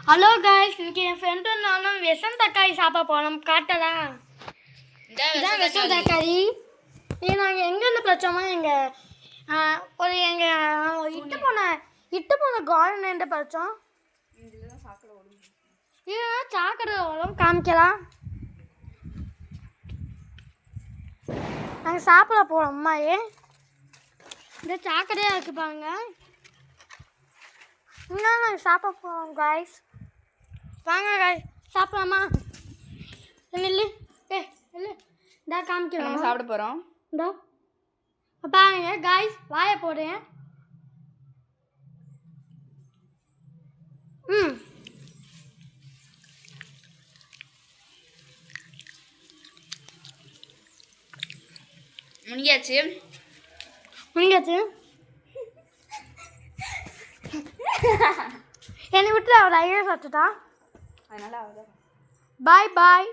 Hello guys, இன்னைக்கு என் ஃப்ரெண்டும் நானும் விஷம் தக்காளி சாப்பிட போனோம். காட்டலாம் இதான் விஷம் தக்காளி. இது நாங்கள் எங்கேருந்து பறிச்சோமா எங்கள் இட்டு போன கார்டன்லேருந்து பறிச்சோம். இதுதான் சாக்கடை வரும் காமிக்கலாம். நாங்கள் சாப்பிட போகிறோம். அம்மாயே இந்த சாக்கடையாக இருக்குது பாருங்க. இன்னும் நாங்கள் சாப்பிட போகிறோம் காய்ஸ். வாங்க காய்ஸ் சாப்பிடலாமா? இல்லை இல்லை இந்தா காமிக்கிறோம். நம்ம சாப்பிட போகிறோம். இந்தா பாருங்க காய்ஸ், வாயை போடுறேன். முடிஞ்சாச்சு. என்னை விட்டு அவள் ஐயா சாப்பிட்டுட்டா. அதனால அவள் பாய் பாய்.